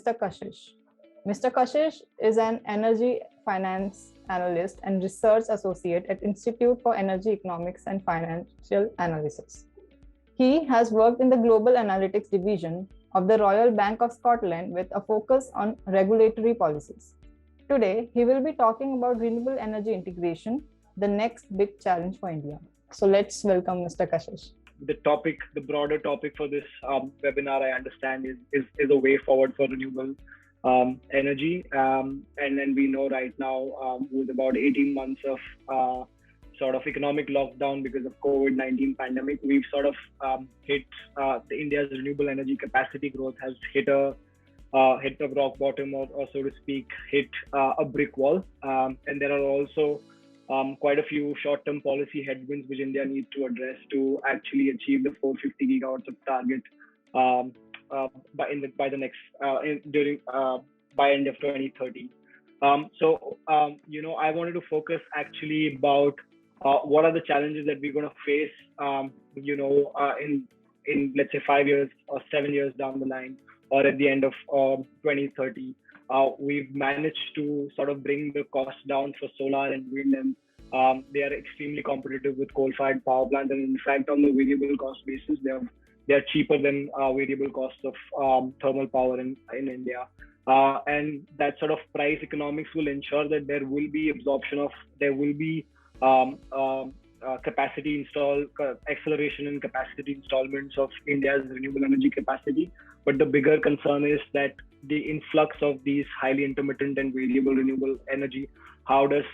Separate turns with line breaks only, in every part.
Mr. Kashish. Mr. Kashish is an energy finance analyst and research associate at Institute for Energy Economics and Financial Analysis. He has worked in the Global Analytics Division of the Royal Bank of Scotland with a focus on regulatory policies. Today, he will be talking about renewable energy integration, the next big challenge for India. So let's welcome Mr. Kashish.
The broader topic for this webinar, I understand, is a way forward for renewable energy. And then we know right now, with about 18 months of sort of economic lockdown because of COVID-19 pandemic, we've sort of hit India's renewable energy capacity growth has hit a rock bottom, or so to speak, hit a brick wall. And there are also quite a few short-term policy headwinds which India needs to address to actually achieve the 450 gigawatts of target by end of 2030. I wanted to focus actually about what are the challenges that we're going to face, in let's say 5 years or 7 years down the line, or at the end of 2030. We've managed to sort of bring the cost down for solar and wind, and they are extremely competitive with coal-fired power plants. And in fact, on the variable cost basis, they are cheaper than variable costs of thermal power in India. And that sort of price economics will ensure that there will be acceleration in capacity installments of India's renewable energy capacity. But the bigger concern is that the influx of these highly intermittent and variable renewable energy, how does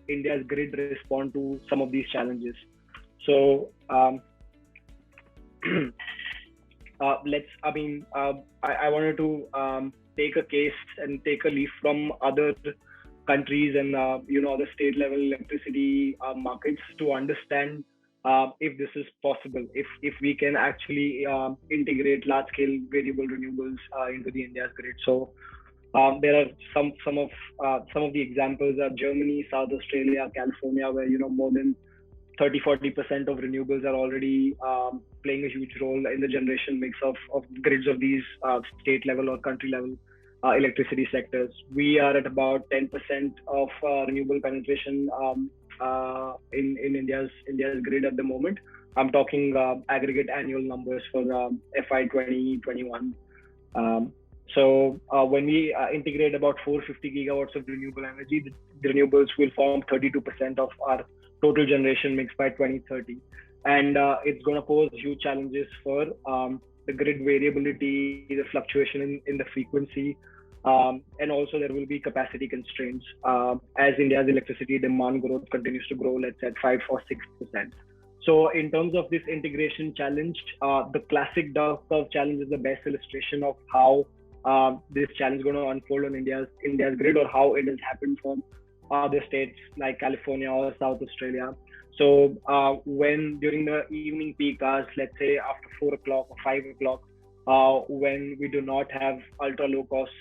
India's grid respond to some of these challenges? So I wanted to take a case and take a leaf from other countries and other state level electricity markets to understand if this is possible, if we can actually integrate large scale variable renewables into the India's grid. So there are some of the examples are Germany, South Australia, California, where more than 30-40% of renewables are already playing a huge role in the generation mix of grids of these state level or country level electricity sectors. We are at about 10% of renewable penetration in India's grid at the moment. I'm talking aggregate annual numbers for FY 2021. So when we integrate about 450 gigawatts of renewable energy, the renewables will form 32% of our total generation mix by 2030. And it's going to pose huge challenges for the grid variability, the fluctuation in the frequency, and also there will be capacity constraints as India's electricity demand growth continues to grow, let's say at 5 or 6%. So in terms of this integration challenge, the classic dove curve challenge is the best illustration of how this challenge is going to unfold on India's grid, or how it has happened for other states like California or South Australia. So when during the evening peak hours, let's say after 4 o'clock or 5 o'clock, when we do not have ultra low cost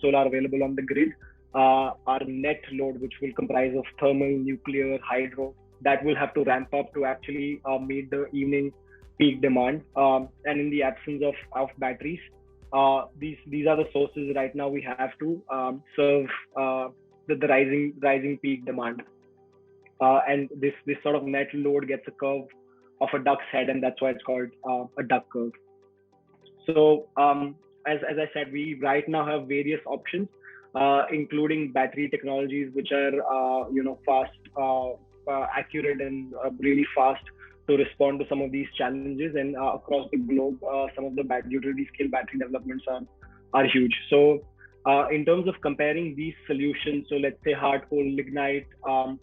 solar available on the grid, our net load, which will comprise of thermal, nuclear, hydro, that will have to ramp up to actually meet the evening peak demand. And in the absence of batteries, these are the sources right now we have to serve the rising peak demand. And this sort of net load gets a curve of a duck's head, and that's why it's called a duck curve. So as I said, we right now have various options, including battery technologies, which are fast, accurate, and really fast to respond to some of these challenges. And across the globe, some of the utility scale battery developments are huge. So in terms of comparing these solutions, so let's say hard coal, lignite,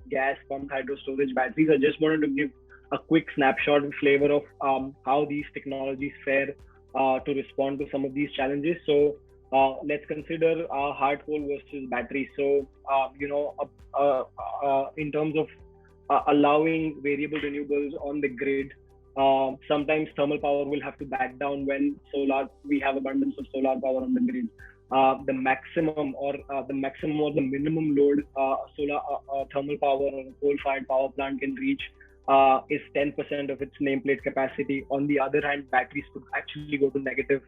gas, pumped hydro storage batteries, I just wanted to give a quick snapshot and flavor of how these technologies fare to respond to some of these challenges. So let's consider hard coal versus battery. So in terms of allowing variable renewables on the grid, sometimes thermal power will have to back down when we have abundance of solar power on the grid. The maximum or the minimum load thermal power or a coal-fired power plant can reach is 10% of its nameplate capacity. On the other hand, batteries could actually go to negative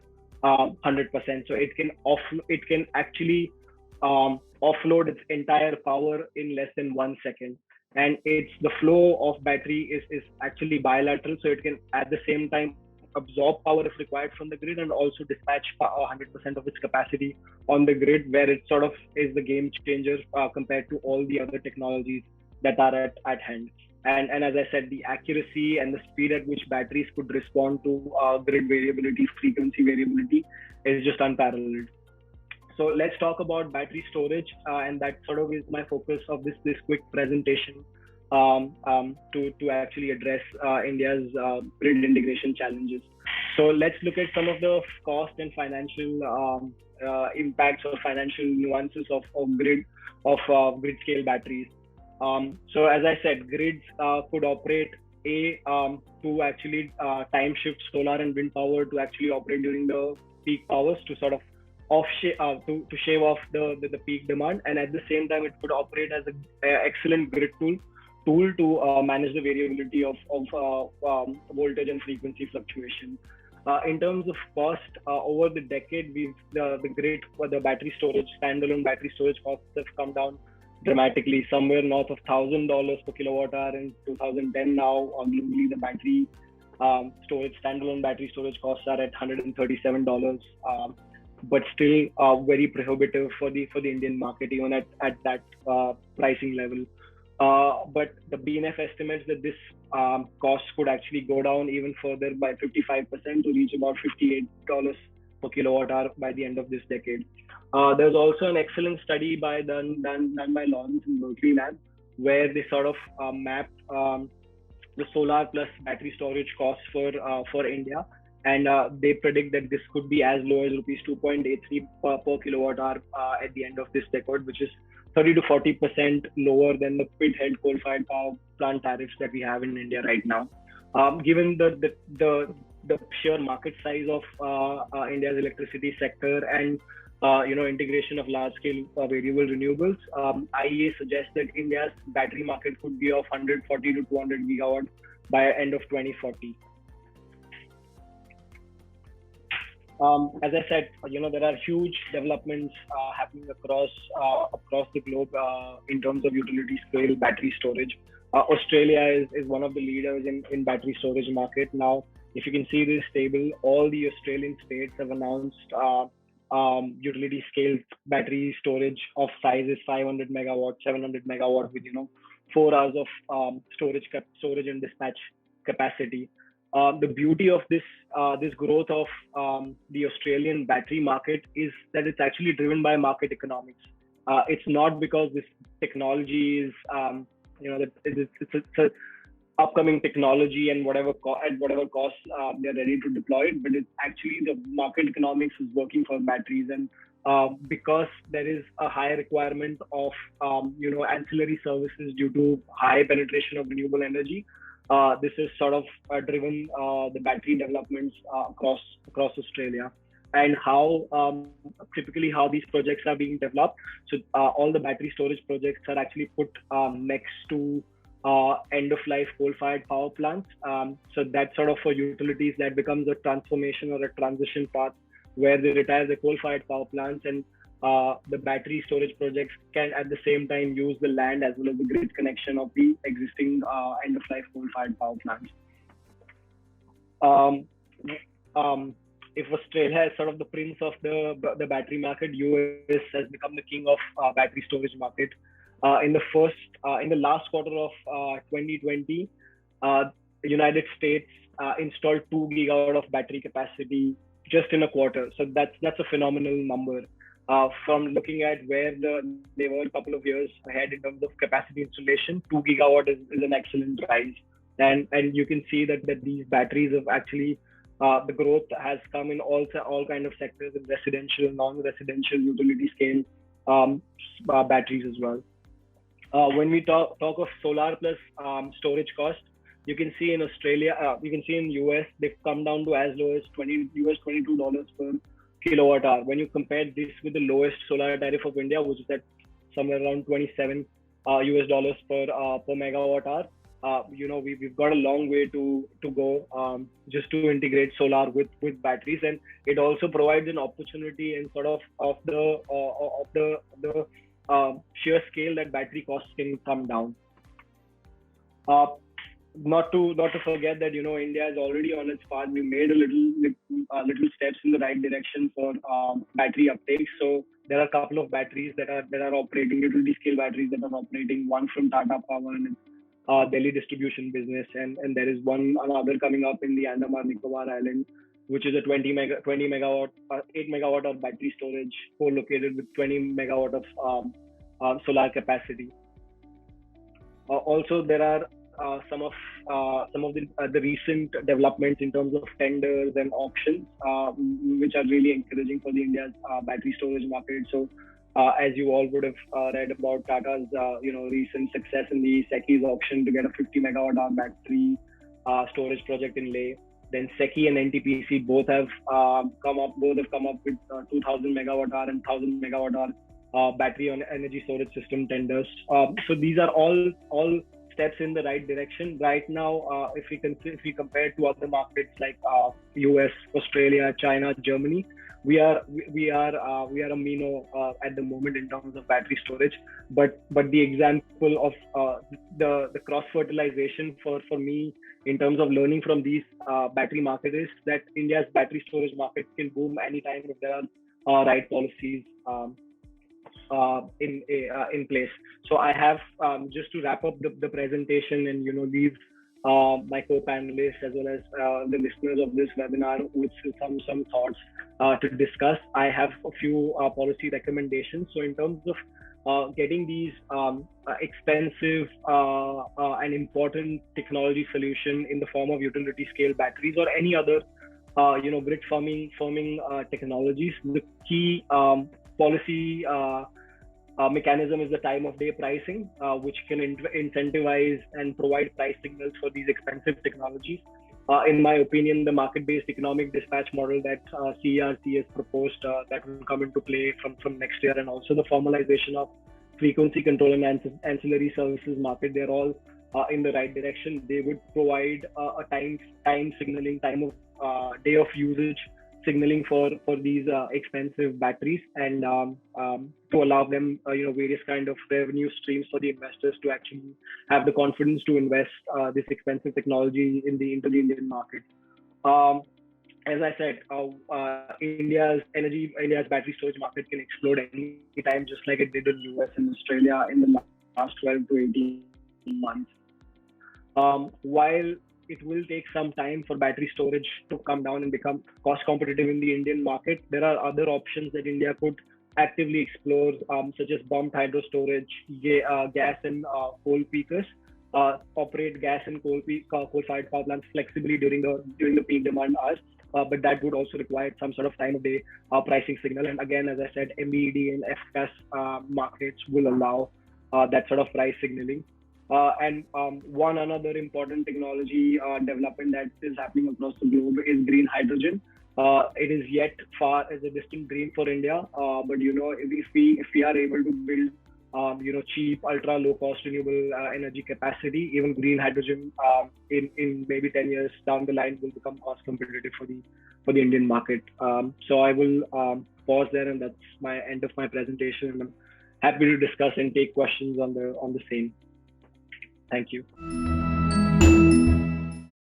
100%. So it can actually offload its entire power in less than 1 second. And it's the flow of battery is actually bilateral, so it can at the same time absorb power if required from the grid and also dispatch 100% of its capacity on the grid, where it sort of is the game changer compared to all the other technologies that are at hand. And as I said, the accuracy and the speed at which batteries could respond to grid variability, frequency variability is just unparalleled. So let's talk about battery storage, and that sort of is my focus of this quick presentation, to actually address India's grid integration challenges. So let's look at some of the cost and financial impacts or financial nuances of grid scale batteries. So as I said, grids could operate to actually time shift solar and wind power to actually operate during the peak hours to sort of to shave off the peak demand, and at the same time it could operate as an excellent grid tool to manage the variability of voltage and frequency fluctuation. In terms of cost, over the decade, the battery storage, standalone battery storage costs have come down dramatically, somewhere north of $1,000 per kilowatt hour in 2010. Now, globally, the standalone battery storage costs are at $137, but still very prohibitive for the Indian market, even at that pricing level. But the BNF estimates that this cost could actually go down even further by 55% to reach about $58 per kilowatt hour by the end of this decade. There's also an excellent study done by Lawrence in Berkeley Lab, where they sort of mapped the solar plus battery storage costs for India, and they predict that this could be as low as rupees 2.83 per kilowatt hour at the end of this decade, which is 30 to 40% lower than the pit-head coal-fired power plant tariffs that we have in India right now. Given the sheer market size of India's electricity sector and integration of large-scale variable renewables, IEA suggests that India's battery market could be of 140 to 200 gigawatt by end of 2040. As I said, there are huge developments happening across the globe in terms of utility scale battery storage. Australia is one of the leaders in battery storage market. Now, if you can see this table, all the Australian states have announced utility scale battery storage of sizes 500 megawatt, 700 megawatt with 4 hours of storage and dispatch capacity. The beauty of this growth of the Australian battery market is that it's actually driven by market economics. It's not because this technology is it's a upcoming technology and at whatever cost they're ready to deploy it, but it's actually the market economics is working for batteries, and because there is a higher requirement of ancillary services due to high penetration of renewable energy. This is sort of driven the battery developments across Australia, and typically how these projects are being developed. So all the battery storage projects are actually put next to end-of-life coal-fired power plants. So that sort of for utilities, that becomes a transformation or a transition path where they retire the coal-fired power plants, and the battery storage projects can at the same time use the land as well as the grid connection of the existing end-of-life coal-fired power plants. If Australia is sort of the prince of the battery market, US has become the king of battery storage market. In the last quarter of 2020, the United States installed 2 gigawatt of battery capacity just in a quarter. So that's a phenomenal number. From looking at where they were a couple of years ahead in terms of capacity installation, 2 gigawatt is an excellent rise. And you can see that these batteries have actually, the growth has come in all kind of sectors, in residential, non-residential, utility scale batteries as well. When we talk of solar plus storage cost, you can see in Australia, you can see in US, they've come down to as low as $22 per kilowatt hour. When you compare this with the lowest solar tariff of India, which is at somewhere around $27 US per megawatt hour, we've got a long way to go, just to integrate solar with batteries, and it also provides an opportunity in sort of the sheer scale that battery costs can come down. Uh, not to forget that India is already on its path. We made a little steps in the right direction for battery uptake. So there are a couple of batteries that are operating, utility scale batteries that are operating. One from Tata Power and Delhi distribution business, and there is another coming up in the Andaman Nicobar Island, which is a 20 megawatt 8 megawatt of battery storage co-located with 20 megawatt of solar capacity. Also, there are some of the recent developments in terms of tenders and auctions, which are really encouraging for the India's battery storage market. So, as you all would have read about Tata's recent success in the SECI's auction to get a 50 megawatt hour battery storage project in Leh. Then SECI and NTPC both have come up with 2,000 megawatt hour and 1,000 megawatt hour battery on energy storage system tenders. So these are all steps in the right direction. Right now, if we compare to other markets like US, Australia, China, Germany, we are a Mino at the moment in terms of battery storage. But the example of the cross fertilization for me in terms of learning from these battery market is that India's battery storage market can boom anytime if there are right policies in place. So I have, just to wrap up the presentation and leave my co-panelists as well as the listeners of this webinar with some thoughts to discuss. I have a few policy recommendations. So in terms of getting these expensive and important technology solution in the form of utility scale batteries or any other grid firming technologies, the key policy mechanism is the time of day pricing, which can incentivize and provide price signals for these expensive technologies. In my opinion, the market-based economic dispatch model that CERC has proposed that will come into play from next year, and also the formalization of frequency control and ancillary services market, they're all in the right direction. They would provide a time signaling, time of day of usage signaling for these expensive batteries, and to allow them various kind of revenue streams for the investors to actually have the confidence to invest this expensive technology into the Indian market. As I said, India's battery storage market can explode any time, just like it did in US and Australia in the last 12 to 18 months. While it will take some time for battery storage to come down and become cost competitive in the Indian market, there are other options that India could actively explore, such as pumped hydro storage, gas and coal peakers, operate gas and coal-fired power plants flexibly during the peak demand hours. But that would also require some sort of time of day pricing signal. And again, as I said, MED and FCAS markets will allow that sort of price signaling. And one another important technology development that is happening across the globe is green hydrogen. It is yet far as a distant dream for India, but if we are able to build cheap, ultra low cost renewable energy capacity, even green hydrogen in maybe 10 years down the line will become cost competitive for the Indian market. So I will pause there, and that's my end of my presentation. And I'm happy to discuss and take questions on the same. Thank you.